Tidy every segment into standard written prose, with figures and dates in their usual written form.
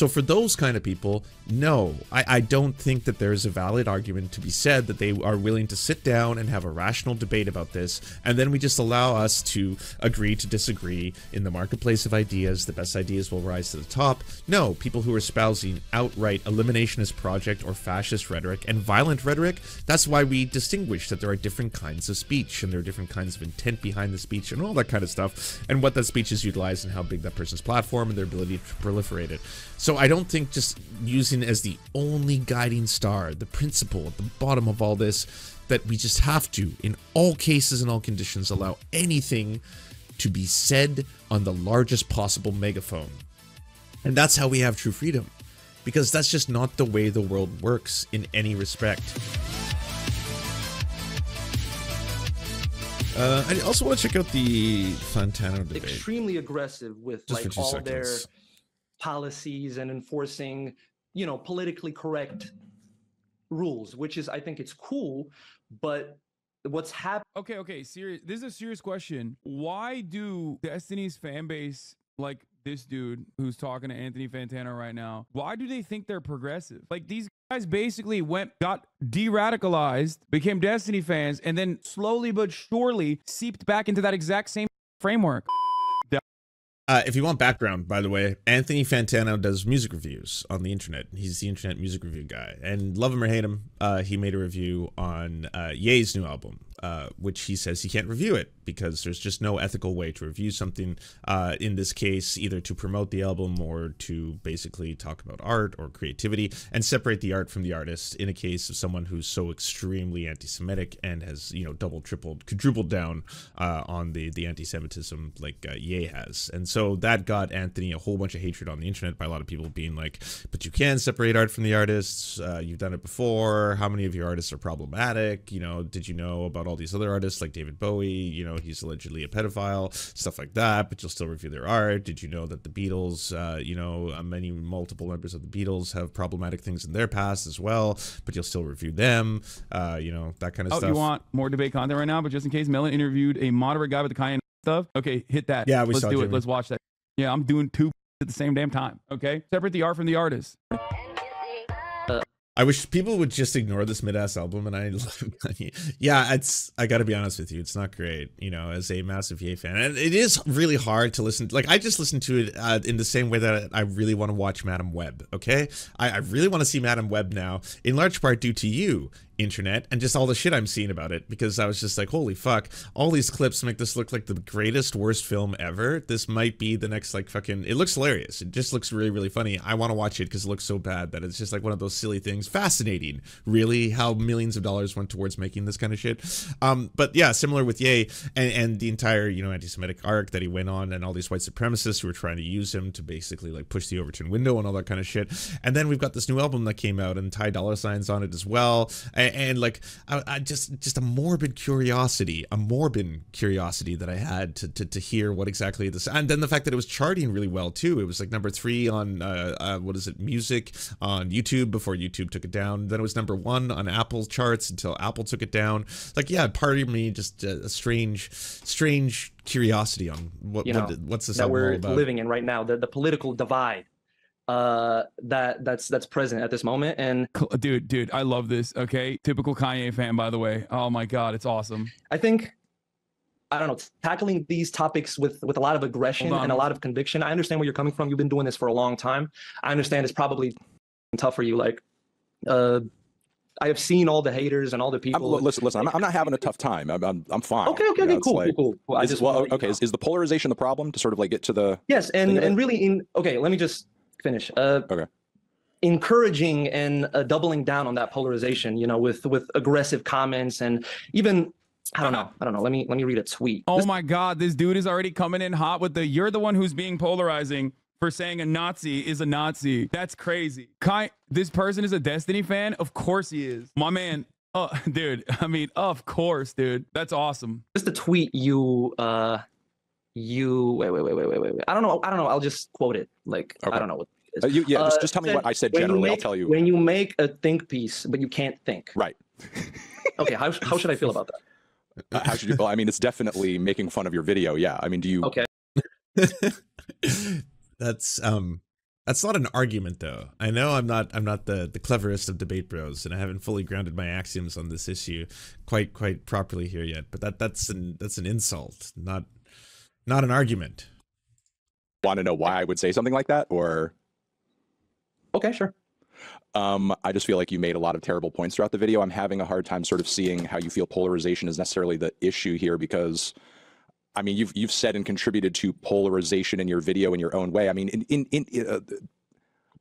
So for those kind of people, no, I don't think that there's a valid argument to be said that they are willing to sit down and have a rational debate about this, and then we just allow us to agree to disagree in the marketplace of ideas. The best ideas will rise to the top. No, people who are espousing outright eliminationist project or fascist rhetoric and violent rhetoric, that's why we distinguish that there are different kinds of speech, and there are different kinds of intent behind the speech and all that kind of stuff, and what that speech is utilized and how big that person's platform and their ability to proliferate it. So I don't think just using as the only guiding star, the principle at the bottom of all this, that we just have to, in all cases and all conditions, allow anything to be said on the largest possible megaphone. And that's how we have true freedom, because that's just not the way the world works in any respect. I also want to check out the Fantano debate. Extremely aggressive with just like all their policies and enforcing, you know, politically correct rules, which is, I think it's cool, but what's happening? Okay, serious. This is a serious question. Why do Destiny's fan base, like this dude who's talking to Anthony Fantano right now, why do they think they're progressive? Like, these guys basically got de-radicalized, became Destiny fans, and then slowly but surely seeped back into that exact same framework. If you want background, by the way, Anthony Fantano does music reviews on the internet. He's the internet music review guy. And love him or hate him, he made a review on Ye's new album, which he says he can't review it because there's just no ethical way to review something, in this case, either to promote the album or to basically talk about art or creativity and separate the art from the artist in a case of someone who's so extremely anti-Semitic and has, you know, doubled, tripled, quadrupled down on the anti-Semitism like Ye has. And so that got Anthony a whole bunch of hatred on the internet by a lot of people being like, but you can separate art from the artists. You've done it before. How many of your artists are problematic? You know, did you know about all these other artists like David Bowie? You know, he's allegedly a pedophile, stuff like that, but you'll still review their art. Did you know that the Beatles, you know, multiple members of the Beatles have problematic things in their past as well, but you'll still review them, you know, that kind of stuff. You want more debate content right now, but just in case, Melon interviewed a moderate guy with the Kanye stuff. Okay, hit that. Yeah, let's do it. Let's watch that. Yeah, I'm doing two at the same damn time. Okay, separate the art from the artist. I wish people would just ignore this mid-ass album, and I love Kanye. Yeah, I gotta be honest with you, it's not great, you know, as a massive Ye fan. And it is really hard to listen. Like, I just listened to it in the same way that I really want to watch Madame Web, okay? I really want to see Madame Web now, in large part due to you, internet, and just all the shit I'm seeing about it, because I was just like, holy fuck, all these clips make this look like the greatest, worst film ever. This might be the next, like, fucking, it looks hilarious. It just looks really, really funny. I want to watch it because it looks so bad that it's just like one of those silly things. Fascinating, really, how millions of dollars went towards making this kind of shit. But yeah, similar with Ye and the entire, you know, anti-Semitic arc that he went on, and all these white supremacists who were trying to use him to basically like push the Overton window and all that kind of shit. And then we've got this new album that came out and Ty Dolla $ign's on it as well. And like, I just a morbid curiosity that I had to hear what exactly this, and then the fact that it was charting really well too. It was like #3 on what is it, music on YouTube before YouTube took it down. Then it was #1 on Apple charts until Apple took it down. Like, yeah, part of me just a strange curiosity on what's this that album we're all about. living in right now, the political divide that's present at this moment. And dude, I love this. Okay, typical Kanye fan, by the way. Oh my god, it's awesome. I think, I don't know, tackling these topics with a lot of aggression and a lot of conviction. I understand where you're coming from. You've been doing this for a long time. I understand it's probably tough for you. Like, I have seen all the haters and all the people. Listen, I'm not having a tough time. I'm fine. Okay, cool. Is the polarization the problem to sort of like get to the? Yes, and really okay, let me just finish. Okay. Encouraging and doubling down on that polarization, you know, with aggressive comments, and even I don't know. Let me read a tweet. Oh my god, this dude is already coming in hot with the "you're the one who's being polarizing for saying a Nazi is a Nazi." That's crazy. This person is a Destiny fan? Of course he is. My man. Oh, dude. I mean, of course, dude. That's awesome. Just a tweet you wait. I don't know. I'll just quote it. Like, okay. I don't know what it is. Just tell me what I said generally. I'll tell you. When you make a think piece, but you can't think. Right. Okay. How should I feel about that? How should you? Well, I mean, it's definitely making fun of your video. Yeah. I mean, do you? Okay. That's That's not an argument, though. I know I'm not the cleverest of debate bros, and I haven't fully grounded my axioms on this issue quite properly here yet. But that's an insult, not an argument. Want to know why I would say something like that, or? Okay, sure. I just feel like you made a lot of terrible points throughout the video. I'm having a hard time sort of seeing how you feel polarization is necessarily the issue here, because I mean, you've said and contributed to polarization in your video in your own way. I mean,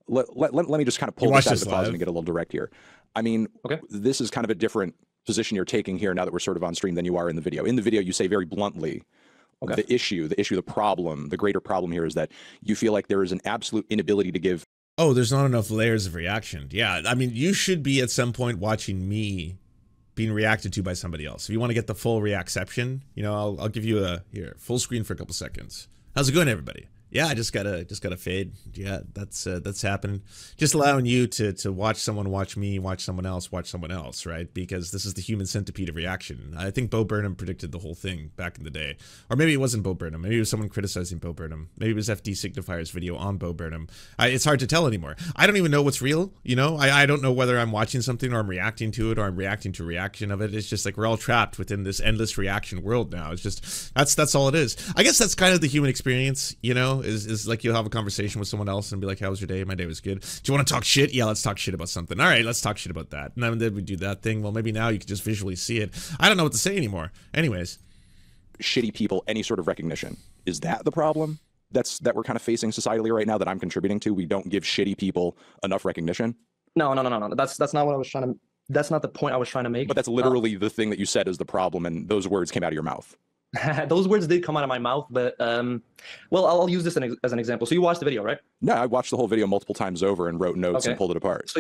let me just kind of pull this out of the closet and get a little direct here. I mean, this is kind of a different position you're taking here now that we're sort of on stream than you are in the video. In the video, you say very bluntly, the problem, the greater problem here is that you feel like there is an absolute inability to give. Oh, there's not enough layers of reaction. Yeah, I mean, you should be at some point watching me being reacted to by somebody else. If you want to get the full reacception, you know, I'll give you a full screen for a couple seconds. How's it going, everybody? Yeah, I just gotta fade. Yeah, that's happening. Just allowing you to watch someone watch me, watch someone else, right? Because this is the human centipede of reaction. I think Bo Burnham predicted the whole thing back in the day. Or maybe it wasn't Bo Burnham. Maybe it was someone criticizing Bo Burnham. Maybe it was FD Signifier's video on Bo Burnham. It's hard to tell anymore. I don't even know what's real, you know? I don't know whether I'm watching something or I'm reacting to it or I'm reacting to a reaction of it. It's just like we're all trapped within this endless reaction world now. It's just, that's all it is. I guess that's kind of the human experience, you know? Is like you'll have a conversation with someone else and be like, how was your day? My day was good. Do you want to talk shit? Yeah, let's talk shit about something. All right, let's talk shit about that. And then we do that thing. Well, maybe now you can just visually see it. I don't know what to say anymore. Anyways. Shitty people, any sort of recognition. Is that the problem that we're kind of facing societally right now that I'm contributing to? We don't give shitty people enough recognition? No. That's not what I was trying to, that's not the point I was trying to make. But that's literally the thing that you said is the problem, and those words came out of your mouth. Those words did come out of my mouth, but well, I'll use this as an example. So you watched the video, right? No, I watched the whole video multiple times over and wrote notes and pulled it apart. So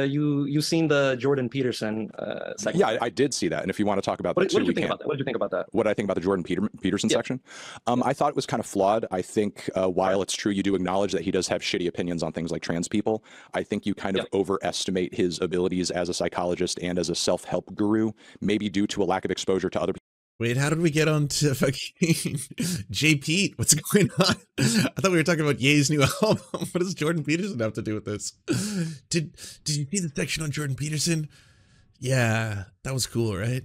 you seen the Jordan Peterson section? Yeah, I did see that. And if you want to talk about that too, what did you think about that? What did you think about that? What did I think about the Jordan Peterson section? I thought it was kind of flawed. I think while it's true you do acknowledge that he does have shitty opinions on things like trans people, I think you kind of overestimate his abilities as a psychologist and as a self-help guru, maybe due to a lack of exposure to other people. Wait, how did we get on to fucking J. Pete? What's going on? I thought we were talking about Ye's new album. What does Jordan Peterson have to do with this? Did you see the section on Jordan Peterson? Yeah, that was cool, right?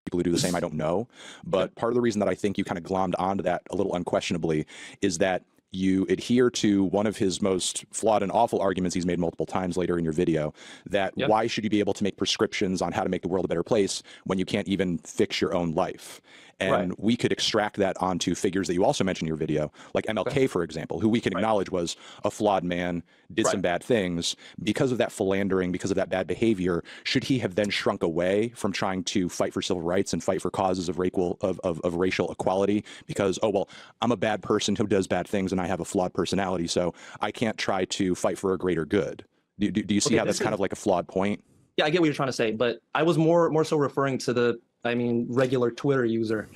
People who do the same, I don't know. But part of the reason that I think you kind of glommed onto that a little unquestionably is that you adhere to one of his most flawed and awful arguments he's made multiple times later in your video, that why should you be able to make prescriptions on how to make the world a better place when you can't even fix your own life? And we could extract that onto figures that you also mentioned in your video, like MLK, for example, who we can acknowledge was a flawed man, did some bad things. Because of that philandering, because of that bad behavior, should he have then shrunk away from trying to fight for civil rights and fight for causes of racial equality? Because, oh, well, I'm a bad person who does bad things and I have a flawed personality, so I can't try to fight for a greater good. Do you see how that's kind of like a flawed point? Yeah, I get what you're trying to say, but I was more so referring to the, regular Twitter user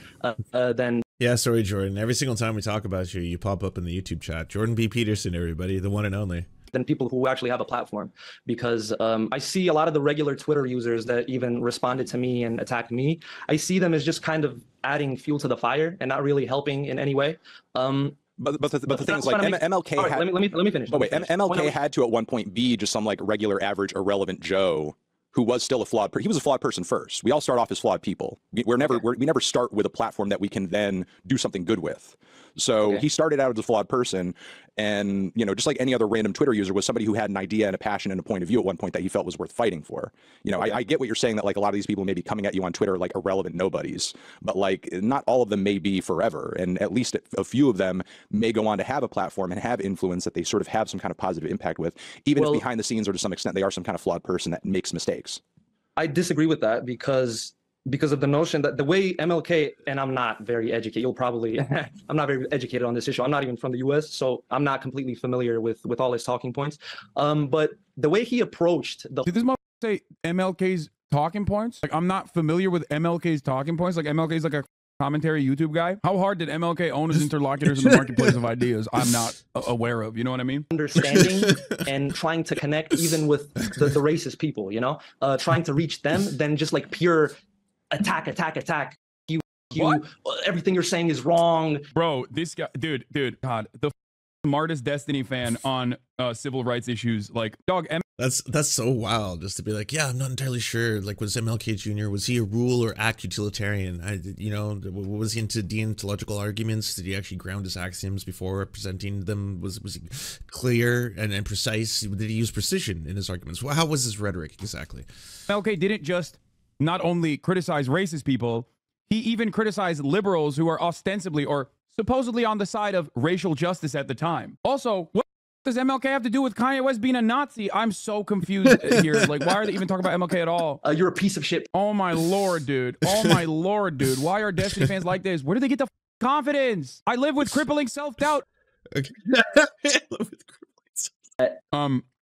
than. Yeah, sorry, Jordan. Every single time we talk about you, you pop up in the YouTube chat. Jordan B. Peterson, everybody, the one and only. Than people who actually have a platform, because I see a lot of the regular Twitter users that even responded to me and attacked me. I see them as just kind of adding fuel to the fire and not really helping in any way. But the thing is, like, MLK had. Let me finish. Oh wait, MLK had to at one point be just some like regular, average, irrelevant Joe who was still a flawed person. He was a flawed person first. We all start off as flawed people. We never start with a platform that we can then do something good with. So he started out as a flawed person, and just like any other random Twitter user, was somebody who had an idea and a passion and a point of view at one point that he felt was worth fighting for. I get what you're saying, that like a lot of these people may be coming at you on Twitter like irrelevant nobodies, but like not all of them may be forever, and at least a few of them may go on to have a platform and have influence that they sort of have some kind of positive impact with, even if behind the scenes or to some extent they are some kind of flawed person that makes mistakes. I disagree with that because of the notion that the way MLK, and I'm not very educated, I'm not very educated on this issue. I'm not even from the US, so I'm not completely familiar with all his talking points. But the way he approached the— Did this motherfucker say MLK's talking points? Like, I'm not familiar with MLK's talking points. Like, MLK's like a commentary YouTube guy. How hard did MLK own his interlocutors in the marketplace of ideas? I'm not aware of. You know what I mean? Understanding and trying to connect even with the racist people, trying to reach them than just like pure attack. You, everything you're saying is wrong. Bro, this guy, dude, God, the smartest Destiny fan on civil rights issues. Like, dog, That's so wild, just to be like, yeah, I'm not entirely sure. Like, was MLK Jr., was he a rule or act utilitarian? Was he into deontological arguments? Did he actually ground his axioms before presenting them? Was he clear and precise? Did he use precision in his arguments? How was his rhetoric exactly? MLK didn't just not only criticize racist people, he even criticized liberals who are ostensibly or supposedly on the side of racial justice at the time. Also, what does MLK have to do with Kanye West being a Nazi? I'm so confused here. Like, why are they even talking about MLK at all? You're a piece of shit. Oh my lord, dude. Oh my lord, dude. Why are Destiny fans like this? Where do they get the confidence? I live with crippling self-doubt. Okay.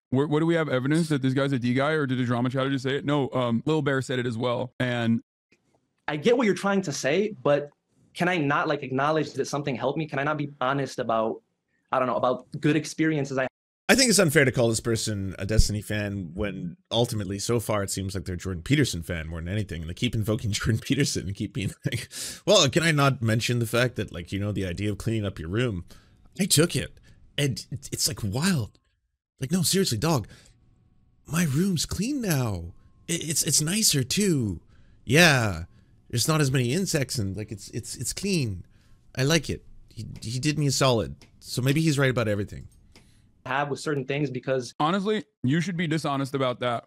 What do we have evidence that this guy's a D guy, or did a drama chatter just say it? No, Lil Bear said it as well. And I get what you're trying to say, but can I not like acknowledge that something helped me? Can I not be honest about, I don't know, about good experiences I think it's unfair to call this person a Destiny fan when ultimately, so far, it seems like they're a Jordan Peterson fan more than anything. And they keep invoking Jordan Peterson and keep being like, well, can I not mention the fact that, like, you know, the idea of cleaning up your room, I took it. And it's like wild. Like, no, seriously, dog, my room's clean now. It's nicer too. Yeah. There's not as many insects and like it's clean. I like it. He did me a solid. So maybe he's right about everything. have with certain things, because honestly, you should be dishonest about that,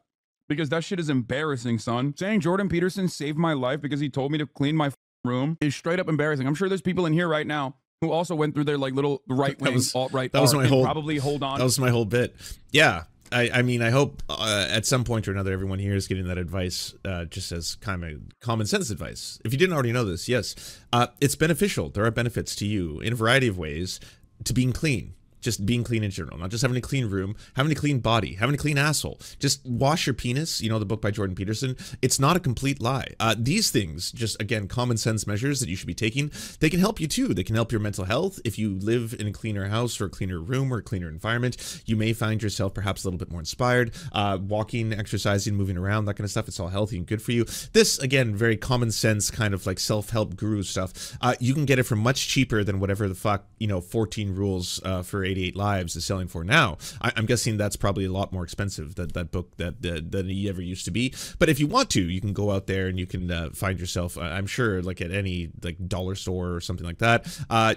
because that shit is embarrassing, son. Saying Jordan Peterson saved my life because he told me to clean my room is straight up embarrassing. I'm sure there's people in here right now who also went through their like little right-wing, alt-right. That was my whole, probably hold on. That was my whole bit. Yeah. I mean, I hope at some point or another, everyone here is getting that advice just as kind of common sense advice. If you didn't already know this, yes, it's beneficial. There are benefits to you in a variety of ways to being clean. Just being clean in general, not just having a clean room, having a clean body, having a clean asshole. Just wash your penis. You know, the book by Jordan Peterson. It's not a complete lie. These things, just again, common sense measures that you should be taking, they can help you too. They can help your mental health. If you live in a cleaner house or a cleaner room or a cleaner environment, you may find yourself perhaps a little bit more inspired. Walking, exercising, moving around, that kind of stuff. It's all healthy and good for you. This, again, very common sense kind of like self-help guru stuff. You can get it for much cheaper than whatever the fuck, you know, 14 rules for 88 lives is selling for now. I'm guessing that's probably a lot more expensive, that book than he ever used to be. But if you want to, you can go out there and you can find yourself, I'm sure, like at any like dollar store or something like that,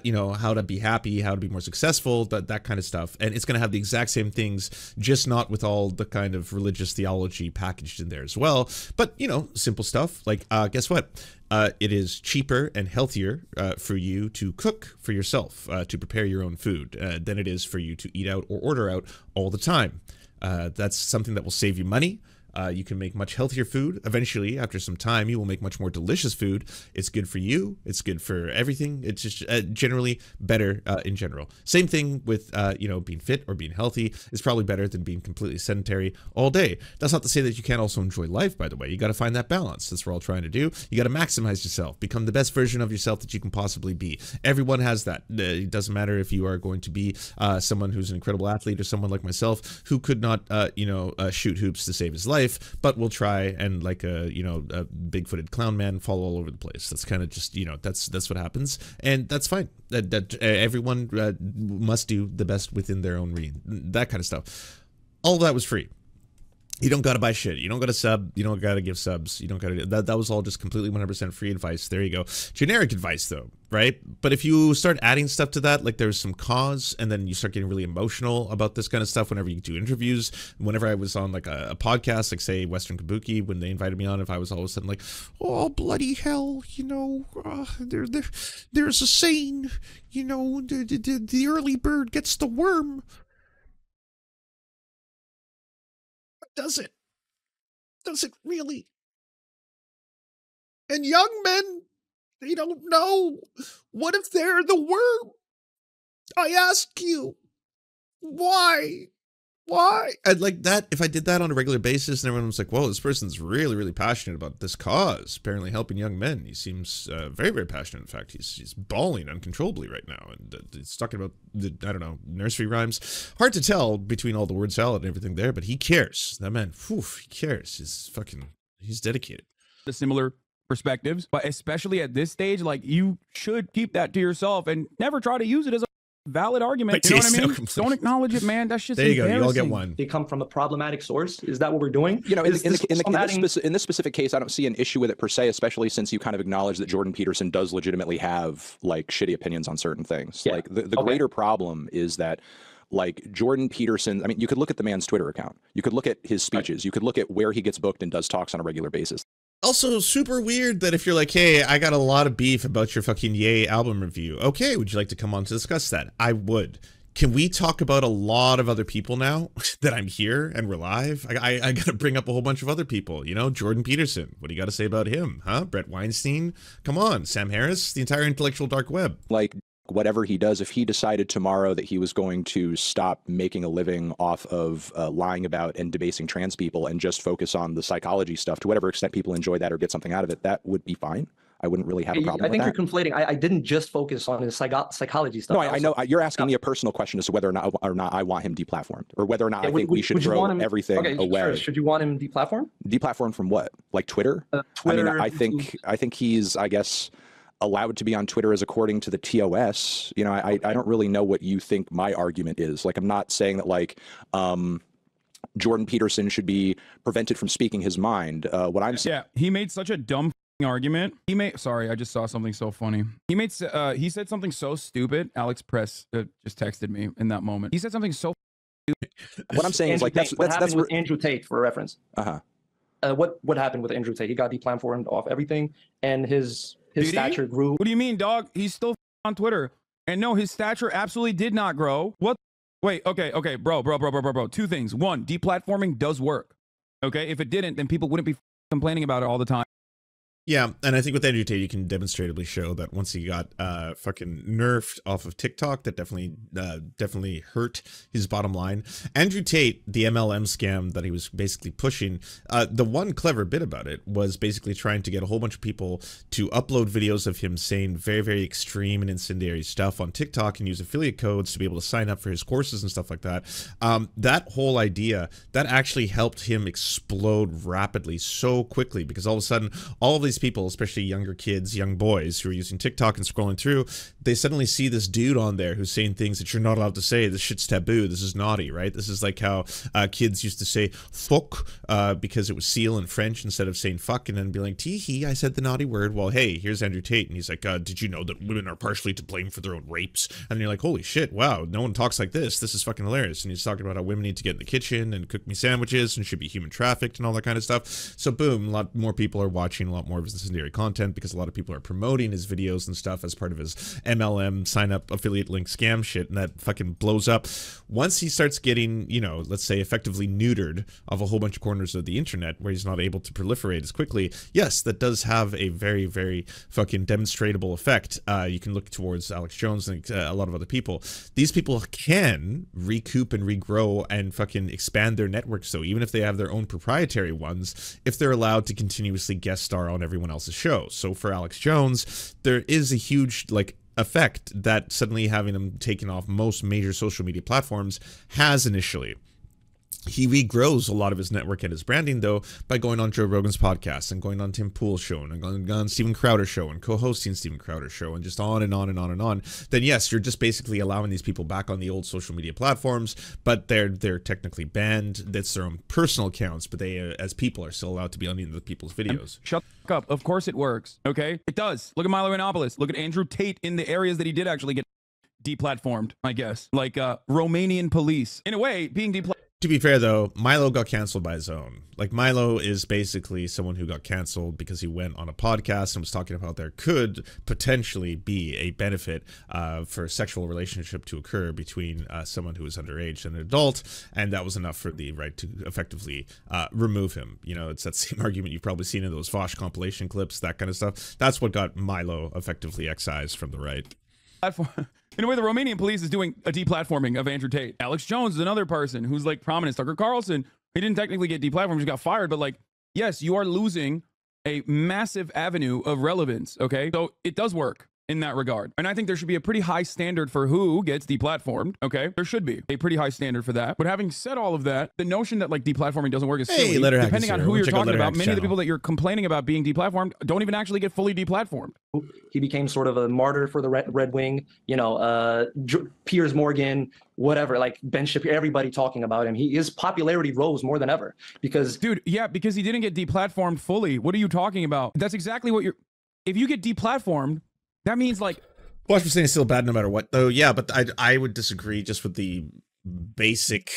you know, how to be happy, how to be more successful, that kind of stuff. And it's going to have the exact same things, just not with all the kind of religious theology packaged in there as well. But, you know, simple stuff like, guess what? It is cheaper and healthier for you to cook for yourself, to prepare your own food, than it is for you to eat out or order out all the time. That's something that will save you money. You can make much healthier food. Eventually, after some time, you will make much more delicious food. It's good for you. It's good for everything. It's just generally better in general. Same thing with, you know, being fit or being healthy is probably better than being completely sedentary all day. That's not to say that you can't also enjoy life, by the way. You got to find that balance. That's what we're all trying to do. You got to maximize yourself. Become the best version of yourself that you can possibly be. Everyone has that. It doesn't matter if you are going to be someone who's an incredible athlete or someone like myself who could not, you know, shoot hoops to save his life, but we'll try and like a, you know, a big-footed clown man fall all over the place. That's kind of just, you know, that's what happens, and that's fine. That everyone must do the best within their own means. That kind of stuff. All of that was free. You don't got to buy shit. You don't got to sub. You don't got to give subs. You don't got to. That was all just completely 100% free advice. There you go. Generic advice though, right? But if you start adding stuff to that, like there's some cause, and then you start getting really emotional about this kind of stuff whenever you do interviews. Whenever I was on like a podcast, like say Western Kabuki, when they invited me on, if I was all of a sudden like, oh bloody hell, you know, there's a saying, you know, the early bird gets the worm. Does it? Does it really? And young men, they don't know. What if they're the worm? I ask you, why? Why? And like that, if I did that on a regular basis and everyone was like, whoa, this person's really, really passionate about this cause, apparently helping young men. He seems very, very passionate. In fact, he's bawling uncontrollably right now. And he's talking about, I don't know, nursery rhymes. Hard to tell between all the word salad and everything there, but he cares. That man, whew, he cares. He's dedicated. The similar perspectives, but especially at this stage, like you should keep that to yourself and never try to use it as a valid argument. But You know what yeah, I mean? so complete. Don't acknowledge it, man. That's just There you go. You all get embarrassing. one. They come from a problematic source. Is that what we're doing? You know, Is this in this specific case, I don't see an issue with it per se, especially since you kind of acknowledge that Jordan Peterson does legitimately have like shitty opinions on certain things. Yeah. Like the greater problem is that like Jordan Peterson, I mean, you could look at the man's Twitter account. You could look at his speeches. You could look at where he gets booked and does talks on a regular basis. Also, super weird that if you're like, hey, I got a lot of beef about your fucking Ye album review. Okay, would you like to come on to discuss that? I would. Can we talk about a lot of other people now that I'm here and we're live? I got to bring up a whole bunch of other people. You know, Jordan Peterson. What do you got to say about him? Huh? Brett Weinstein? Come on. Sam Harris? The entire intellectual dark web. Like, whatever he does, if he decided tomorrow that he was going to stop making a living off of lying about and debasing trans people and just focus on the psychology stuff, to whatever extent people enjoy that or get something out of it, that would be fine. I wouldn't really have a problem with that. I think you're conflating. I didn't just focus on his psychology stuff. No, I know you're asking me a personal question as to whether or not I want him deplatformed, or whether or not I think we should throw everything away. Sure. Should you want him deplatformed? Deplatformed from what? Like Twitter? Twitter. I mean, I think he's, I guess, allowed to be on Twitter as according to the TOS. You know, I don't really know what you think my argument is. Like, I'm not saying that like Jordan Peterson should be prevented from speaking his mind. What I'm saying, yeah, he made such a dumb argument. He made, sorry, I just saw something so funny. He said something so stupid. Alex Press just texted me in that moment. He said something so stupid. What I'm saying is like what happened with Andrew Tate, for reference. What happened with Andrew Tate? He got deplatformed off everything, and his stature grew. What do you mean, dog? He's still on Twitter, and no, his stature absolutely did not grow. What? Wait, okay, bro. Two things. One, deplatforming does work. Okay, if it didn't, then people wouldn't be complaining about it all the time. Yeah, and I think with Andrew Tate, you can demonstrably show that once he got fucking nerfed off of TikTok, that definitely hurt his bottom line. Andrew Tate, the MLM scam that he was basically pushing, the one clever bit about it was basically trying to get a whole bunch of people to upload videos of him saying very, very extreme and incendiary stuff on TikTok and use affiliate codes to be able to sign up for his courses and stuff like that. That whole idea, that actually helped him explode rapidly so quickly, because all of a sudden, all of these people, especially younger kids, young boys who are using TikTok and scrolling through, they suddenly see this dude on there who's saying things that you're not allowed to say. This shit's taboo. This is naughty, right? This is like how kids used to say fuck because it was seal in French instead of saying fuck, and then be like, tee-hee, I said the naughty word. Well, hey, here's Andrew Tate, and he's like, did you know that women are partially to blame for their own rapes? And you're like, holy shit, wow, no one talks like this. This is fucking hilarious. And he's talking about how women need to get in the kitchen and cook me sandwiches and should be human trafficked and all that kind of stuff. So boom, a lot more people are watching a lot more of his incendiary content because a lot of people are promoting his videos and stuff as part of his MLM sign up affiliate link scam shit, and that fucking blows up. Once he starts getting, you know, let's say effectively neutered of a whole bunch of corners of the internet where he's not able to proliferate as quickly, yes, that does have a very, very fucking demonstrable effect. You can look towards Alex Jones and a lot of other people. These people can recoup and regrow and fucking expand their networks, though, even if they have their own proprietary ones, if they're allowed to continuously guest star on everyone else's show. So for Alex Jones, there is a huge like effect that suddenly having him taken off most major social media platforms has initially. He regrows a lot of his network and his branding, though, by going on Joe Rogan's podcast and going on Tim Pool's show and going on Steven Crowder's show and co-hosting Steven Crowder's show and just on and on and on and on. Then yes, you're just basically allowing these people back on the old social media platforms, but they're technically banned. That's their own personal accounts, but they, as people, are still allowed to be on the people's videos. Shut the fuck up. Of course it works. Okay, it does. Look at Milo Yiannopoulos. Look at Andrew Tate in the areas that he did actually get deplatformed, I guess, like Romanian police. In a way, being deplatformed. To be fair, though, Milo got canceled by his own. Like, Milo is basically someone who got canceled because he went on a podcast and was talking about there could potentially be a benefit for a sexual relationship to occur between someone who is underage and an adult, and that was enough for the right to effectively remove him. You know, it's that same argument you've probably seen in those Vosh compilation clips, that kind of stuff. That's what got Milo effectively excised from the right. In a way, the Romanian police is doing a deplatforming of Andrew Tate. Alex Jones is another person who's like prominent. Tucker Carlson, he didn't technically get deplatformed, he got fired, but like, yes, you are losing a massive avenue of relevance, okay? So it does work. in that regard. And I think there should be a pretty high standard for who gets deplatformed. Okay, there should be a pretty high standard for that. But having said all of that, the notion that like deplatforming doesn't work is silly. Depending on who you're talking about, many of the people that you're complaining about being deplatformed don't even actually get fully deplatformed. He became sort of a martyr for the Red Wing, you know, Piers Morgan, whatever, like Ben Shapiro, everybody talking about him. His popularity rose more than ever because... Dude, yeah, because he didn't get deplatformed fully. What are you talking about? That's exactly what you're... If you get deplatformed, that means like... Watch for saying it's still bad no matter what, though. Yeah, but I would disagree just with the basic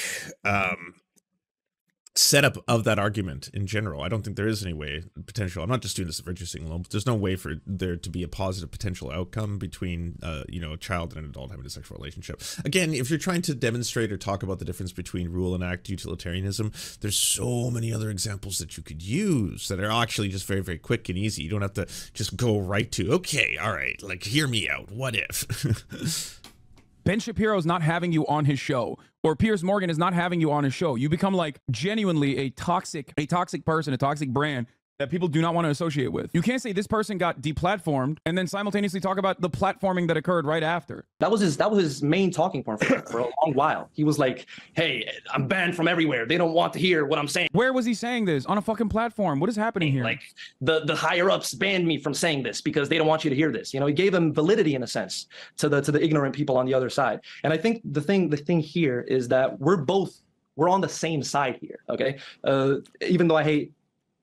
setup of that argument in general. I don't think there is any way potential. I'm not just doing this for interesting alone, but there's no way for there to be a positive potential outcome between you know, a child and an adult having a sexual relationship. Again, if you're trying to demonstrate or talk about the difference between rule and act utilitarianism, there's so many other examples that you could use that are actually just very, very quick and easy. You don't have to just go right to, okay, all right, like hear me out. What if? Ben Shapiro is not having you on his show, or Piers Morgan is not having you on his show. You become like genuinely a toxic person, a toxic brand that people do not want to associate with. You can't say this person got deplatformed and then simultaneously talk about the platforming that occurred right after. That was his main talking point for a long while. He was like, hey, I'm banned from everywhere. They don't want to hear what I'm saying. Where was he saying this? On a fucking platform. What is happening here? Like the higher ups banned me from saying this because they don't want you to hear this. You know, he gave them validity in a sense to the ignorant people on the other side. And I think the thing here is that we're on the same side here. Okay. Even though I hate,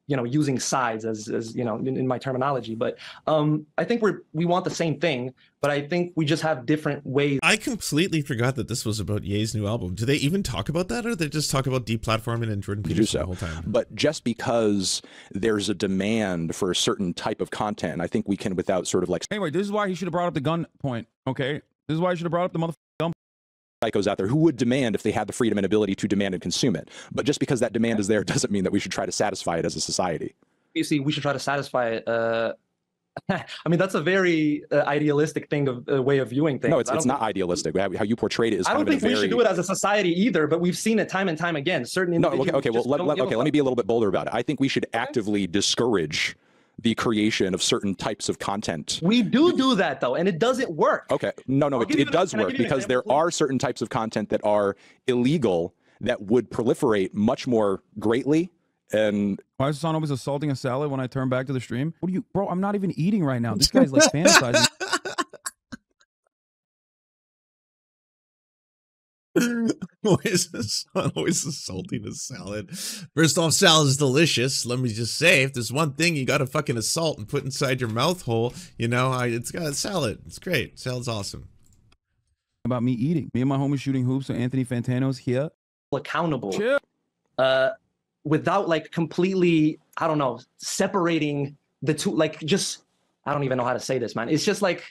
you know, using sides as you know, in my terminology, but I think we want the same thing, but I think we just have different ways. I completely forgot that this was about Ye's new album. Do they even talk about that, or they just talk about deplatforming and Jordan Peterson the whole time? But just because there's a demand for a certain type of content, I think we can, without sort of like... Anyway, this is why he should have brought up the gun point, okay? This is why he should have brought up the motherfucking gun. Psychos out there who would demand if they had the freedom and ability to demand and consume it. But just because that demand is there doesn't mean that we should try to satisfy it as a society. You see, we should try to satisfy it. I mean, that's a very idealistic way of viewing things. No, it's not idealistic. How you portrayed it is. I don't think we should do it as a society either, but we've seen it time and time again. Certain individuals. No, okay. Well, let me be a little bit bolder about it. I think we should actively discourage the creation of certain types of content. We do that though, and it doesn't work. Okay, no, it does work because there are certain types of content that are illegal that would proliferate much more greatly. And why is Hassan always assaulting a salad when I turn back to the stream? What are you, bro? I'm not even eating right now. This guy's like fantasizing. Why is Hassan always assaulting a salad? First off, salad is delicious. Let me just say, if there's one thing you got to fucking assault and put inside your mouth hole, you know, it's got a salad. It's great. Salad's awesome. About me eating. Me and my homies shooting hoops, so Anthony Fantano's here. Accountable. Chill. Without like completely, I don't know, separating the two, like just, I don't even know how to say this, man. It's just like,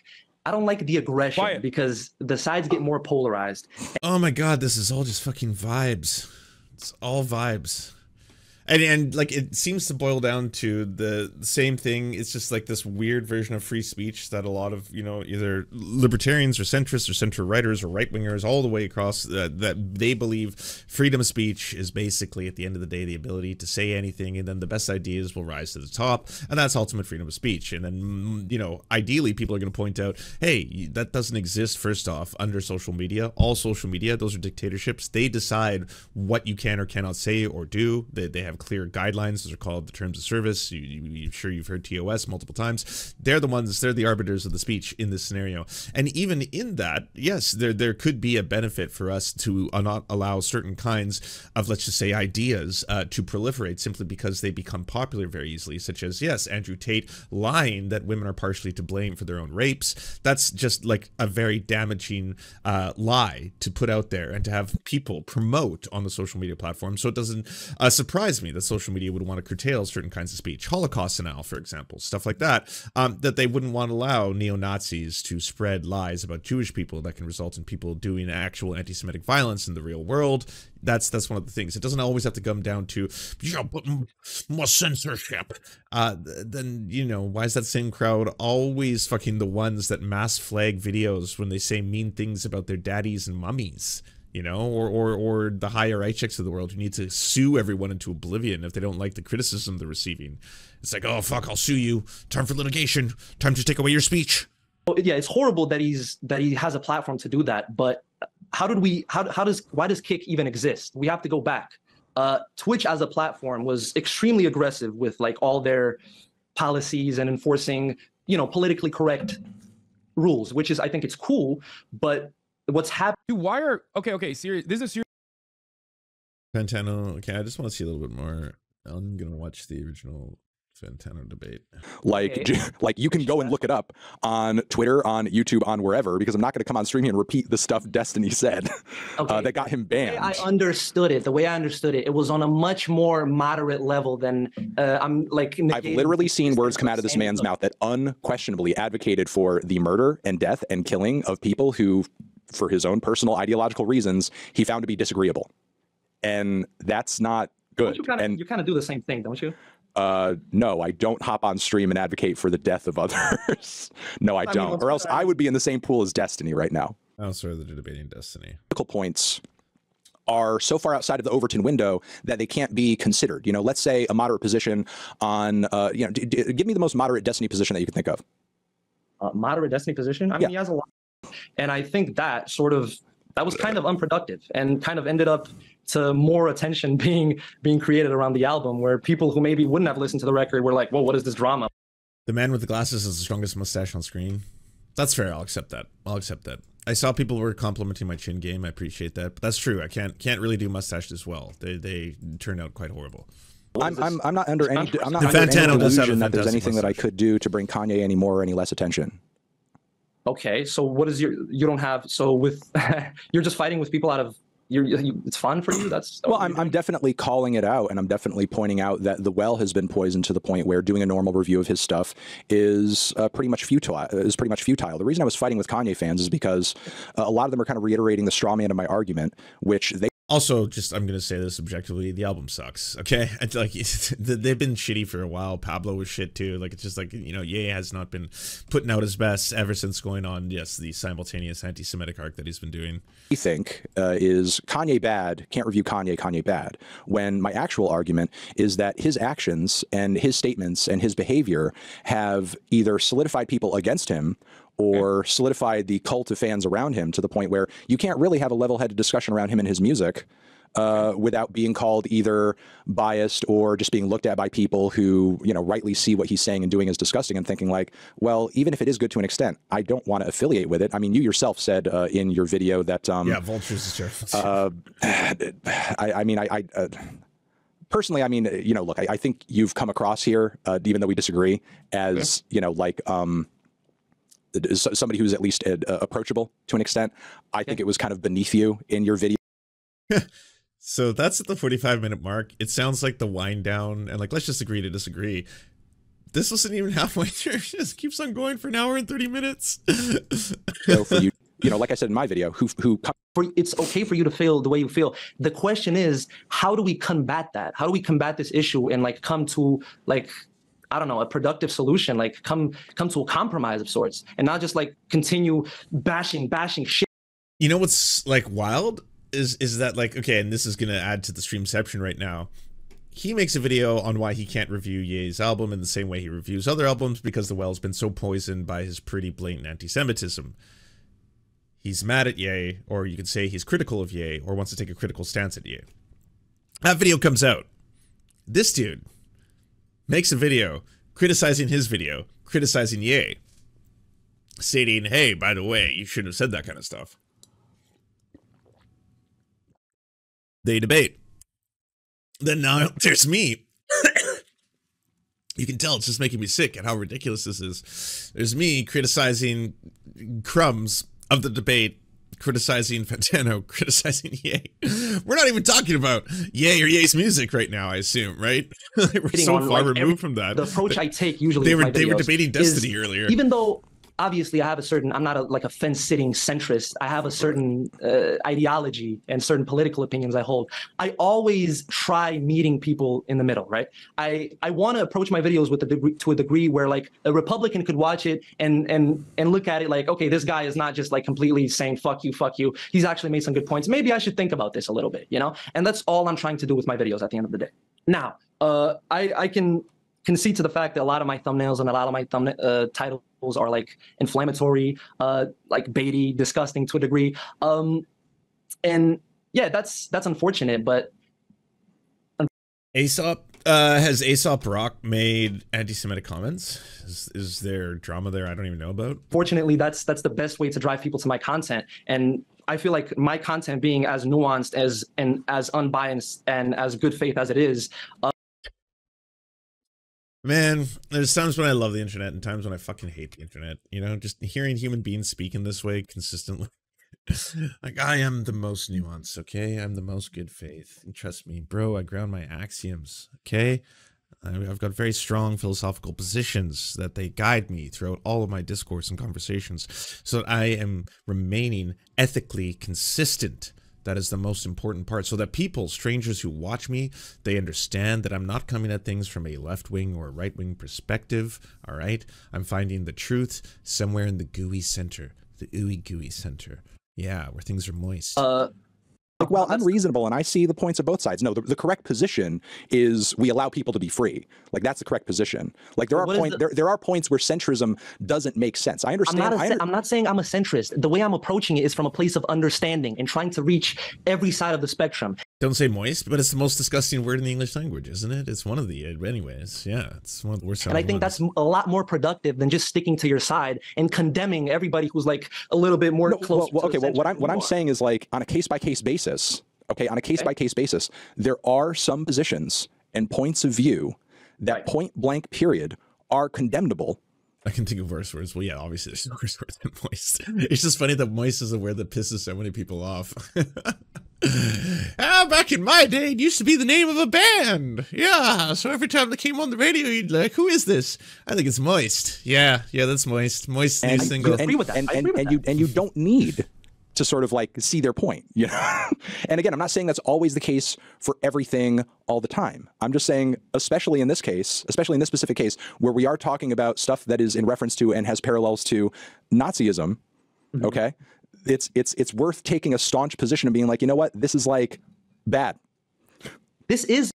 I don't like the aggression because the sides get more polarized. Oh my God, this is all just fucking vibes. It's all vibes. And like, it seems to boil down to the same thing. It's just like this weird version of free speech that a lot of, you know, either libertarians or centrists or center-righters or right-wingers all the way across, that they believe freedom of speech is basically, at the end of the day, the ability to say anything, and then the best ideas will rise to the top, and that's ultimate freedom of speech. And then, you know, ideally, people are going to point out, hey, that doesn't exist, first off, under social media. All social media, those are dictatorships. They decide what you can or cannot say or do. They have clear guidelines. Those are called the terms of service. I'm sure you've heard TOS multiple times. They're the arbiters of the speech in this scenario. And even in that, yes, there could be a benefit for us to not allow certain kinds of, let's just say, ideas to proliferate simply because they become popular very easily, such as, yes, Andrew Tate lying that women are partially to blame for their own rapes. That's just like a very damaging lie to put out there and to have people promote on the social media platform. So it doesn't surprise me that social media would want to curtail certain kinds of speech. Holocaust denial, for example, stuff like that, that they wouldn't want to allow neo-Nazis to spread lies about Jewish people that can result in people doing actual anti-Semitic violence in the real world. That's one of the things. It doesn't always have to come down to, yeah, but more censorship. Then, you know, why is that same crowd always fucking the ones that mass flag videos when they say mean things about their daddies and mummies? You know, or the higher right chicks of the world who need to sue everyone into oblivion if they don't like the criticism they're receiving. It's like, oh, fuck, I'll sue you. Time for litigation. Time to take away your speech. Yeah, it's horrible that he has a platform to do that. But why does Kick even exist? We have to go back. Twitch as a platform was extremely aggressive with like all their policies and enforcing, politically correct rules, which is, I think it's cool. But what's happening? Dude, why are okay? Serious. This is a serious. Fantano. Okay, I just want to see a little bit more. I'm gonna watch the original Fantano debate. Like, like you can go and look it up on Twitter, on YouTube, on wherever, because I'm not going to come on stream here and repeat the stuff Destiny said that got him banned. The way I understood it, it was on a much more moderate level than I'm like. I've literally seen words come out of this man's mouth that unquestionably advocated for the murder and death and killing of people who, for his own personal ideological reasons, he found to be disagreeable. And that's not good. You kind of do the same thing, don't you? No, I don't hop on stream and advocate for the death of others. No, I don't. Or else I would be in the same pool as Destiny right now. Oh, sorry, they're debating Destiny. Critical points are so far outside of the Overton window that they can't be considered. Let's say a moderate position on, give me the most moderate Destiny position that you can think of. Moderate Destiny position? I mean, he has a lot. And I think that was kind of unproductive and kind of ended up to more attention being created around the album, where people who maybe wouldn't have listened to the record were like, well, what is this drama? The man with the glasses is the strongest mustache on screen. That's fair. I'll accept that. I saw people were complimenting my chin game. I appreciate that. But that's true. I can't really do mustaches well. They turn out quite horrible. I'm not under any delusion that there's anything that I could do to bring Kanye any more or any less attention. Okay, so what is you're just fighting with people out of it's fun for you? Well, I'm definitely calling it out, and I'm definitely pointing out that the well has been poisoned to the point where doing a normal review of his stuff is pretty much futile. The reason I was fighting with Kanye fans is because a lot of them are kind of reiterating the straw man of my argument, which they also, just, I'm going to say this objectively, the album sucks, okay? It's like, they've been shitty for a while. Pablo was shit too. Like, it's just like, Ye has not been putting out his best ever since going on, the simultaneous anti-Semitic arc that he's been doing. I think is Kanye bad, can't review Kanye bad, when my actual argument is that his actions and his statements and his behavior have either solidified people against him or solidified the cult of fans around him to the point where you can't really have a level-headed discussion around him and his music without being called either biased or just being looked at by people who, rightly see what he's saying and doing as disgusting and thinking like, well, even if it is good to an extent, I don't want to affiliate with it. I mean, you yourself said in your video that... yeah, vultures is Serfs. Personally, I mean, look, I think you've come across here, even though we disagree, as, somebody who's at least approachable to an extent. I think it was kind of beneath you in your video. So that's at the 45-minute mark. It sounds like the wind down and like, let's just agree to disagree. This wasn't even halfway through. It just keeps on going for an hour and 30 minutes. So for you, like I said in my video, it's okay for you to feel the way you feel. The question is, how do we combat that? How do we combat this issue and like come to like, I don't know, a productive solution, like come to a compromise of sorts and not just like continue bashing shit. You know what's like wild is that like, okay, and this is going to add to the streamception right now. He makes a video on why he can't review Ye's album in the same way he reviews other albums because the well's been so poisoned by his pretty blatant anti-Semitism. He's mad at Ye, or you could say he's critical of Ye, or wants to take a critical stance at Ye. That video comes out. This dude makes a video criticizing his video, criticizing Ye, stating, hey, by the way, you shouldn't have said that kind of stuff. They debate. Then now there's me. You can tell it's just making me sick at how ridiculous this is. There's me criticizing crumbs of the debate, criticizing Fantano, criticizing Ye. We're not even talking about Ye or Ye's music right now, I assume, right? We're so far removed from that. The approach I take usually they were debating Destiny earlier. Even though obviously I have a certain, I'm not like a fence-sitting centrist. I have a certain ideology and certain political opinions I hold. I always try meeting people in the middle, right? I want to approach my videos with to a degree where like a Republican could watch it and look at it like, okay, this guy is not just like completely saying fuck you. He's actually made some good points. Maybe I should think about this a little bit, And that's all I'm trying to do with my videos at the end of the day. Now, I can concede to the fact that a lot of my thumbnails and a lot of my titles are like inflammatory, like baity, disgusting to a degree. And yeah, that's unfortunate, but Aesop, has Aesop Rock made anti-Semitic comments? Is there drama there I don't even know about? Fortunately, that's the best way to drive people to my content. And I feel like my content being as nuanced and as unbiased and as good faith as it is. Man, there's times when I love the internet and times when I fucking hate the internet. You know, just hearing human beings speak in this way consistently. Like, I am the most nuanced, okay? I'm the most good faith. And trust me, bro, I ground my axioms, okay? I've got very strong philosophical positions that they guide me throughout all of my discourse and conversations so that I am remaining ethically consistent. That is the most important part, so that people, strangers who watch me, they understand that I'm not coming at things from a left-wing or right-wing perspective, all right? I'm finding the truth somewhere in the gooey center, the ooey gooey center. Yeah, where things are moist. Like, well, unreasonable, and I see the points of both sides. No, the correct position is we allow people to be free. Like, that's the correct position. Like, there are points where centrism doesn't make sense. I understand. I'm not saying I'm a centrist. The way I'm approaching it is from a place of understanding and trying to reach every side of the spectrum. Don't say moist, but it's the most disgusting word in the English language, isn't it? It's one of the, anyways. Yeah, it's one of the worst. And I think that's a lot more productive than just sticking to your side and condemning everybody who's like a little bit more close. Well, okay. Well, what I'm saying is, like, on a case-by-case basis. Okay, on a case-by-case basis, there are some positions and points of view that point-blank period are condemnable. I can think of worse words. Well, yeah, obviously there's worse words than moist. It's just funny that moist is a word that pisses so many people off. Back in my day, it used to be the name of a band. Yeah, so every time they came on the radio, you'd like, who is this? I think it's Moist. Yeah, that's Moist. Moist new single. I agree with that. And you don't need to sort of like see their point, you know? And again, I'm not saying that's always the case for everything all the time. I'm just saying, especially in this case, especially in this specific case, where we are talking about stuff that is in reference to and has parallels to Nazism, okay? It's worth taking a staunch position and being like, you know what, this is like bad. This is.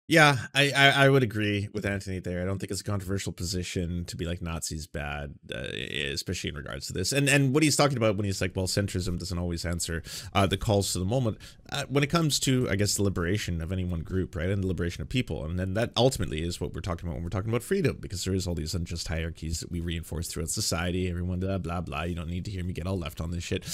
Yeah, I would agree with Anthony there. I don't think it's a controversial position to be like Nazis bad, especially in regards to this. And what he's talking about when he's like, well, centrism doesn't always answer the calls to the moment. When it comes to, I guess, the liberation of any one group, right, and the liberation of people, and then that ultimately is what we're talking about when we're talking about freedom, because there is all these unjust hierarchies that we reinforce throughout society. Everyone blah blah blah. You don't need to hear me get all left on this shit.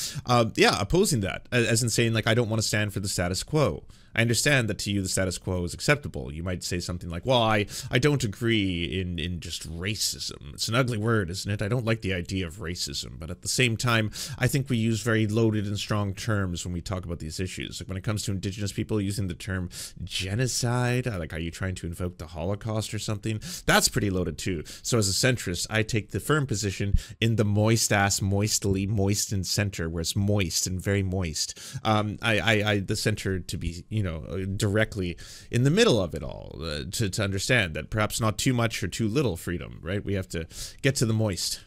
Yeah, opposing that, as in saying like, I don't want to stand for the status quo. I understand that to you the status quo is acceptable. You might say something like, well, I don't agree in just racism. It's an ugly word, isn't it? I don't like the idea of racism. But at the same time, I think we use very loaded and strong terms when we talk about these issues. Like when it comes to indigenous people using the term genocide, like, are you trying to invoke the Holocaust or something? That's pretty loaded too. So as a centrist, I take the firm position in the moist-ass, moistly moistened center, where it's moist and very moist. The center to be, you know, directly in the middle of it all, to understand that perhaps not too much or too little freedom, right? We have to get to the moist.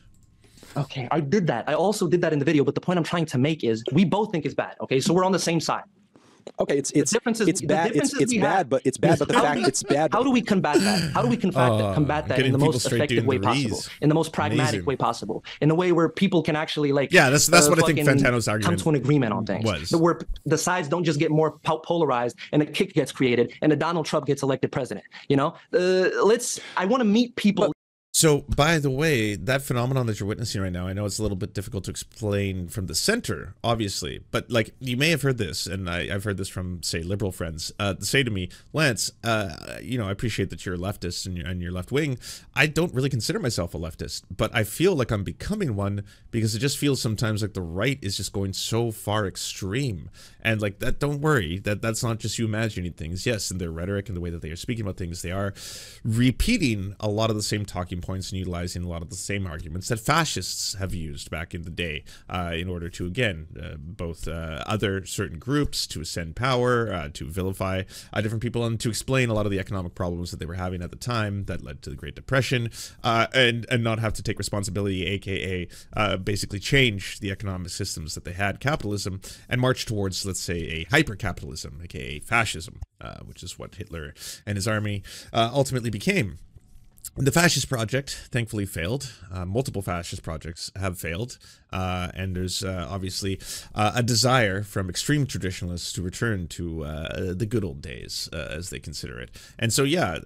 Okay, I did that. I also did that in the video, but the point I'm trying to make is we both think it's bad, okay? So we're on the same side. Okay, it's bad. It's bad, but the fact it's bad. How do we combat that? How do we combat that in the most effective way possible, in the most pragmatic way possible, in a way where people can actually like? Yeah, that's what I think Fantano's argument come to an agreement on things. Was where the sides don't just get more polarized and a kick gets created and a Donald Trump gets elected president. You know, I want to meet people. So, by the way, that phenomenon that you're witnessing right now, I know it's a little bit difficult to explain from the center, obviously, but like you may have heard this, and I've heard this from, say, liberal friends, say to me, Lance, you know, I appreciate that you're a leftist and you're left wing. I don't really consider myself a leftist, but I feel like I'm becoming one because it just feels sometimes like the right is just going so far extreme. And like that, don't worry, that's not just you imagining things. Yes, in their rhetoric and the way that they are speaking about things, they are repeating a lot of the same talking points and utilizing a lot of the same arguments that fascists have used back in the day in order to, again, both other certain groups, to ascend power, to vilify different people, and to explain a lot of the economic problems that they were having at the time that led to the Great Depression, and not have to take responsibility, aka basically change the economic systems that they had, capitalism, and march towards, let's say, a hyper-capitalism, aka fascism, which is what Hitler and his army ultimately became. The fascist project thankfully failed. Multiple fascist projects have failed. And there's obviously a desire from extreme traditionalists to return to the good old days, as they consider it. And so, yeah,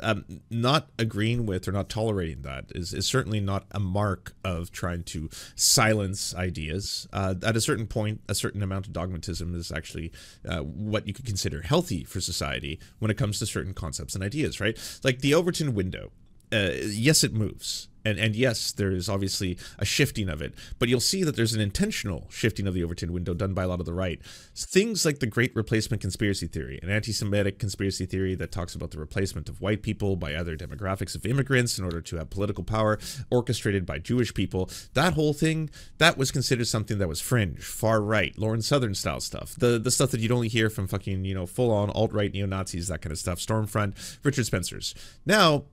not agreeing with or not tolerating that is certainly not a mark of trying to silence ideas. At a certain point, a certain amount of dogmatism is actually what you could consider healthy for society when it comes to certain concepts and ideas, right? Like the Overton window. Yes, it moves. And yes, there is obviously a shifting of it, but you'll see that there's an intentional shifting of the Overton window done by a lot of the right. Things like the Great Replacement Conspiracy Theory, an anti-Semitic conspiracy theory that talks about the replacement of white people by other demographics of immigrants in order to have political power, orchestrated by Jewish people. That whole thing, that was considered something that was fringe, far right, Lauren Southern style stuff. The stuff that you'd only hear from fucking, you know, full-on alt-right neo-Nazis, that kind of stuff. Stormfront, Richard Spencer's. Now,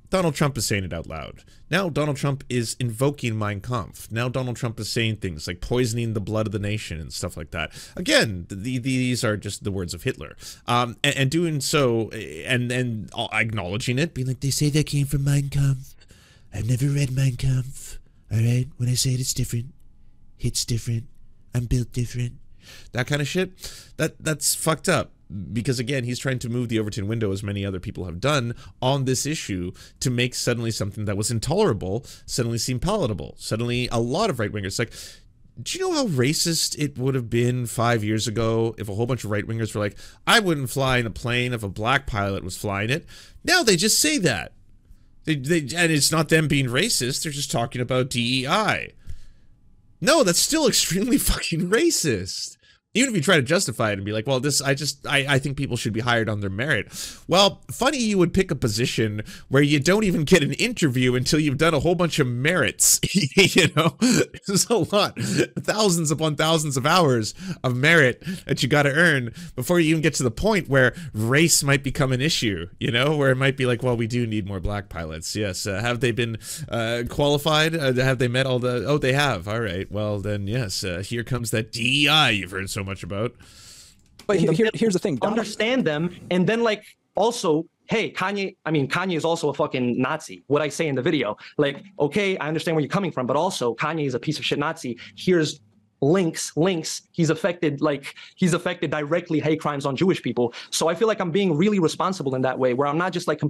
Donald Trump is saying it out loud. Now Donald Trump is invoking Mein Kampf. Now Donald Trump is saying things like poisoning the blood of the nation and stuff like that. Again, these are just the words of Hitler. And doing so and acknowledging it, being like, they say that came from Mein Kampf. I've never read Mein Kampf. All right, when I say it, it's different. It's different. I'm built different. That kind of shit. That's fucked up. Because again, he's trying to move the Overton window, as many other people have done, on this issue to make suddenly something that was intolerable suddenly seem palatable. Suddenly, a lot of right-wingers, like, do you know how racist it would have been 5 years ago if a whole bunch of right-wingers were like, I wouldn't fly in a plane if a black pilot was flying it? Now they just say that. And it's not them being racist, they're just talking about DEI. No, that's still extremely fucking racist. Even if you try to justify it and be like, well, I think people should be hired on their merit. Well, funny you would pick a position where you don't even get an interview until you've done a whole bunch of merits. You know, there's a lot, thousands upon thousands of hours of merit that you got to earn before you even get to the point where race might become an issue, you know, where it might be like, well, we do need more black pilots. Yes. Have they been qualified? Have they met all the, oh, they have. All right. Well, then, yes, here comes that DEI you've heard so much about. But here's the thing. Understand them, and then like also, hey, Kanye, I mean, Kanye is also a fucking Nazi. What I say in the video, like, okay, I understand where you're coming from, but also Kanye is a piece of shit Nazi. Here's links. He's affected directly hate crimes on Jewish people. So I feel like I'm being really responsible in that way, where I'm not just like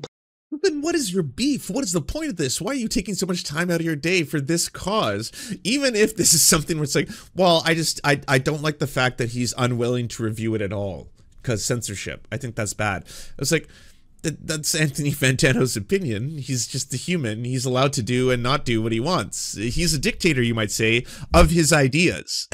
then what is your beef? What is the point of this? Why are you taking so much time out of your day for this cause? Even if this is something where it's like, well, I don't like the fact that he's unwilling to review it at all because censorship. I think that's bad. It's like, that's Anthony Fantano's opinion. He's just a human. He's allowed to do and not do what he wants. He's a dictator, you might say, of his ideas,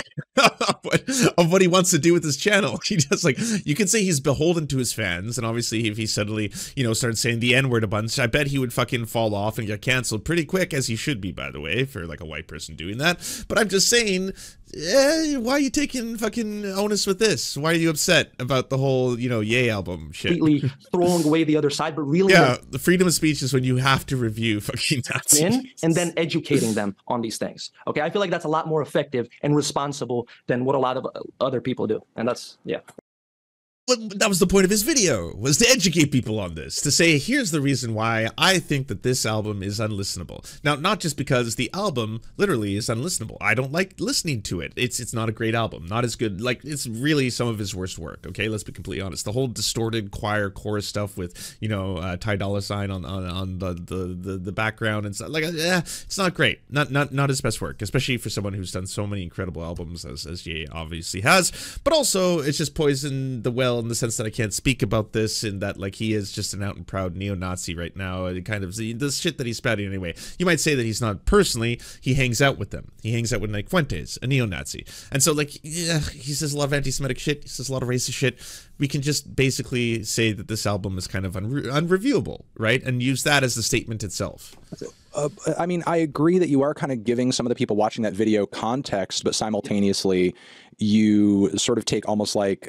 of what he wants to do with his channel. He just like, you could say he's beholden to his fans. And obviously if he suddenly, you know, started saying the N-word a bunch, I bet he would fucking fall off and get canceled pretty quick, as he should be, by the way, for like a white person doing that. But I'm just saying, why are you taking fucking onus with this? Why are you upset about the whole, you know, Ye album shit? Completely throwing away the other side, but really, yeah, the freedom of speech is when you have to review fucking Nazis and then educating them on these things. Okay, I feel like that's a lot more effective and responsible than what a lot of other people do, and that's, yeah. That was the point of his video, was to educate people on this, to say, here's the reason why I think that this album is unlistenable. Now, not just because the album literally is unlistenable. I don't like listening to it. It's not a great album, not as good. Like, it's really some of his worst work, okay? Let's be completely honest. The whole distorted choir chorus stuff with, you know, Ty Dolla $ign on the background and stuff, like, it's not great. Not his best work, especially for someone who's done so many incredible albums as Ye obviously has. But also, it's just poisoned the well in the sense that I can't speak about this, in that like he is just an out and proud neo-Nazi right now. It kind of the shit that he's spouting anyway. You might say that he's not personally, he hangs out with them. He hangs out with like Fuentes, a neo-Nazi. And so like, yeah, he says a lot of anti-Semitic shit. He says a lot of racist shit. We can just basically say that this album is kind of unreviewable, right? And use that as the statement itself. I mean, I agree that you are kind of giving some of the people watching that video context, but simultaneously you sort of take almost like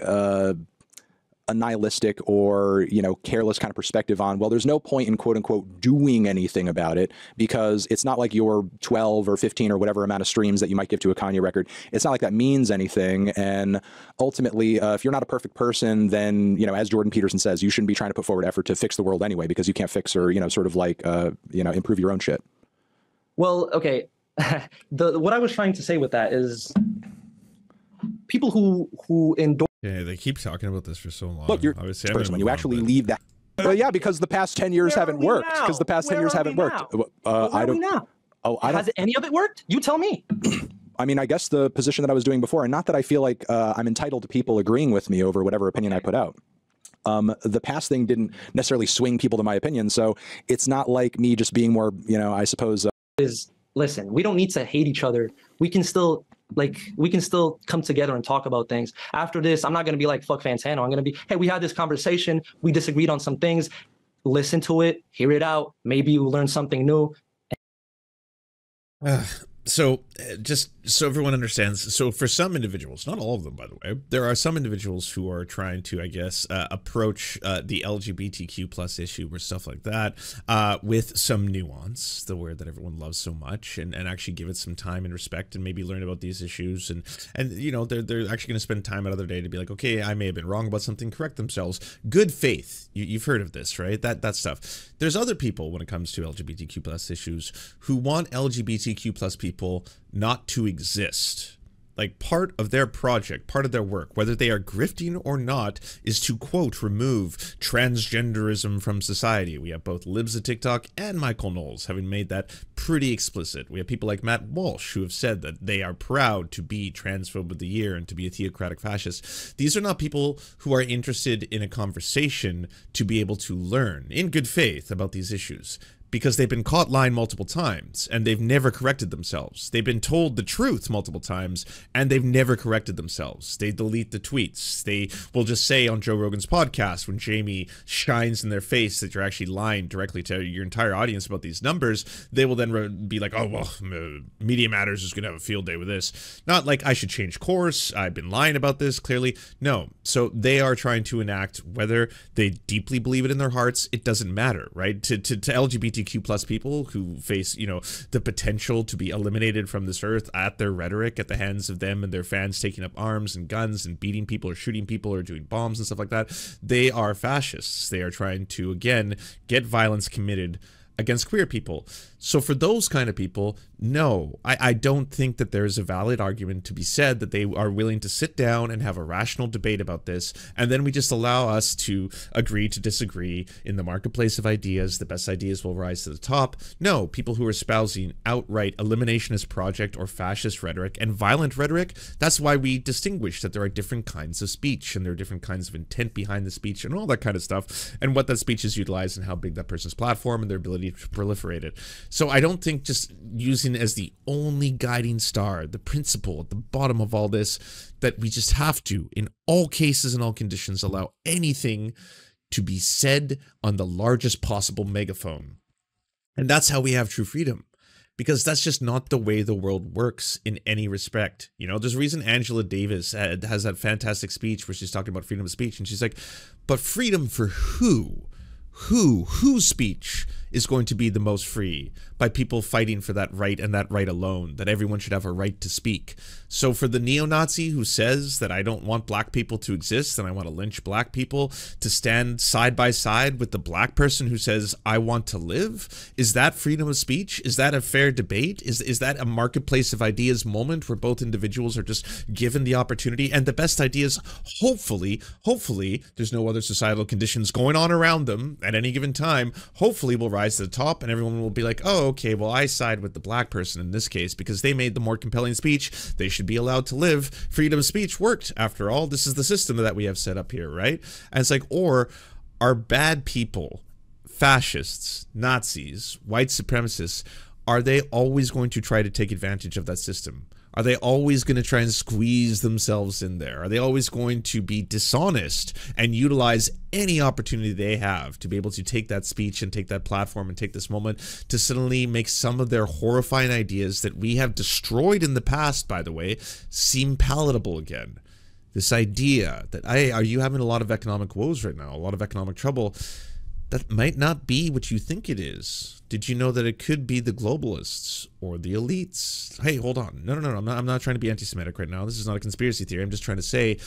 a nihilistic or, you know, careless kind of perspective on, well, there's no point in quote unquote doing anything about it, because it's not like your 12 or 15 or whatever amount of streams that you might give to a Kanye record. It's not like that means anything. And ultimately, if you're not a perfect person, then, you know, as Jordan Peterson says, you shouldn't be trying to put forward effort to fix the world anyway, because you can't fix or, you know, sort of like, you know, improve your own shit. Well, okay. What I was trying to say with that is people who endorse. Yeah, they keep talking about this for so long. Look, you're a person when you actually leave that. Well, yeah, because the past 10 years haven't worked. Because the past 10 years haven't worked. I don't know. Oh, I don't. Has any of it worked? You tell me. I mean, I guess the position that I was doing before, and not that I feel like I'm entitled to people agreeing with me over whatever opinion I put out. The past thing didn't necessarily swing people to my opinion, so it's not like me just being more, you know, I suppose. Listen, we don't need to hate each other. We can still come together and talk about things. After this, I'm not going to be like, fuck Fantano. I'm going to be, hey, we had this conversation. We disagreed on some things. Listen to it, hear it out. Maybe you learn something new. So just so everyone understands, so for some individuals, not all of them, by the way, there are some individuals who are trying to, I guess, approach the LGBTQ plus issue or stuff like that with some nuance, the word that everyone loves so much, and actually give it some time and respect and maybe learn about these issues. And you know, they're actually going to spend time out of their day to be like, okay, I may have been wrong about something, correct themselves. Good faith. You've heard of this, right? That stuff. There's other people when it comes to LGBTQ plus issues who want LGBTQ plus people not to exist. Like, part of their project, part of their work, whether they are grifting or not, is to, quote, remove transgenderism from society. We have both Libs of TikTok and Michael Knowles having made that pretty explicit. We have people like Matt Walsh who have said that they are proud to be transphobe of the year and to be a theocratic fascist. These are not people who are interested in a conversation to be able to learn in good faith about these issues, because they've been caught lying multiple times and they've never corrected themselves. They've been told the truth multiple times and they've never corrected themselves. They delete the tweets. They will just say on Joe Rogan's podcast, when Jamie shines in their face that you're actually lying directly to your entire audience about these numbers, they will then be like, oh, well, Media Matters is going to have a field day with this. Not like I should change course. I've been lying about this, clearly. No. So they are trying to enact, whether they deeply believe it in their hearts, it doesn't matter, right? To LGBTQ plus people who face, you know, the potential to be eliminated from this earth at their rhetoric, at the hands of them and their fans taking up arms and guns and beating people or shooting people or doing bombs and stuff like that, they are fascists. They are trying to, again, get violence committed against queer people. So for those kind of people, no, I don't think that there's a valid argument to be said that they are willing to sit down and have a rational debate about this, and then we just allow us to agree to disagree in the marketplace of ideas. The best ideas will rise to the top. No, people who are espousing outright eliminationist project or fascist rhetoric and violent rhetoric, that's why we distinguish that there are different kinds of speech and there are different kinds of intent behind the speech and all that kind of stuff, and what that speech is utilized and how big that person's platform and their ability to proliferate it. So I don't think just using as the only guiding star, the principle at the bottom of all this, that we just have to, in all cases and all conditions, allow anything to be said on the largest possible megaphone. And that's how we have true freedom. Because that's just not the way the world works in any respect. You know, there's a reason Angela Davis has that fantastic speech where she's talking about freedom of speech. And she's like, but freedom for who? Whose speech is going to be the most free? By people fighting for that right and that right alone, that everyone should have a right to speak. So for the neo-Nazi who says that I don't want black people to exist and I want to lynch black people, to stand side by side with the black person who says I want to live, is that freedom of speech? Is that a fair debate? Is that a marketplace of ideas moment where both individuals are just given the opportunity, and the best ideas, hopefully there's no other societal conditions going on around them at any given time, hopefully will rise to the top and everyone will be like, oh, okay, well, I side with the black person in this case because they made the more compelling speech. They should be allowed to live. Freedom of speech worked. After all, this is the system that we have set up here, right? And it's like, or are bad people, fascists, Nazis, white supremacists, are they always going to try to take advantage of that system? Are they always going to try and squeeze themselves in there? Are they always going to be dishonest and utilize any opportunity they have to be able to take that speech and take that platform and take this moment to suddenly make some of their horrifying ideas that we have destroyed in the past, by the way, seem palatable again? This idea that, hey, are you having a lot of economic woes right now, a lot of economic trouble? That might not be what you think it is. Did you know that it could be the globalists or the elites? Hey, hold on. No. I'm not trying to be anti-Semitic right now. This is not a conspiracy theory. I'm just trying to say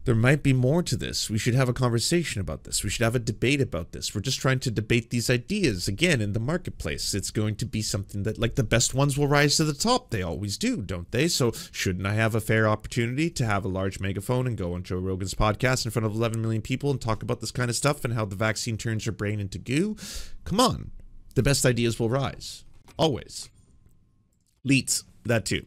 there might be more to this. We should have a conversation about this. We should have a debate about this. We're just trying to debate these ideas again in the marketplace. It's going to be something that, like, the best ones will rise to the top. They always do, don't they? So shouldn't I have a fair opportunity to have a large megaphone and go on Joe Rogan's podcast in front of 11 million people and talk about this kind of stuff and how the vaccine turns your brain into goo? Come on. The best ideas will rise. Always. Leets, that too.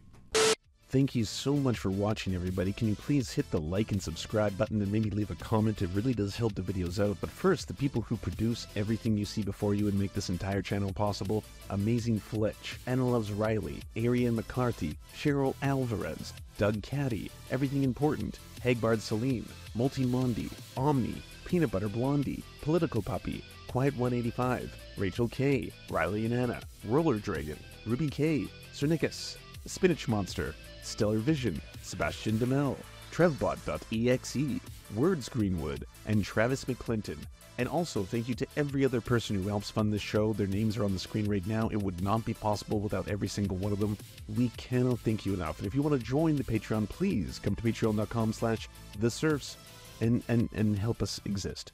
Thank you so much for watching, everybody. Can you please hit the like and subscribe button and maybe leave a comment? It really does help the videos out. But first, the people who produce everything you see before you and make this entire channel possible: Amazing Fletch, Anna Loves Riley, Ariane McCarthy, Cheryl Alvarez, Doug Caddy, Everything Important, Hagbard Celine, Multimondi, Omni, Peanut Butter Blondie, Political Puppy, Quiet 185, Rachel K, Riley and Anna, Roller Dragon, Ruby K, Cernicus, Spinach Monster, Stellar Vision, Sebastian Demel, Trevbot.exe, Words Greenwood, and Travis McClinton. And also, thank you to every other person who helps fund this show. Their names are on the screen right now. It would not be possible without every single one of them. We cannot thank you enough. And if you want to join the Patreon, please come to patreon.com/theserfs and help us exist.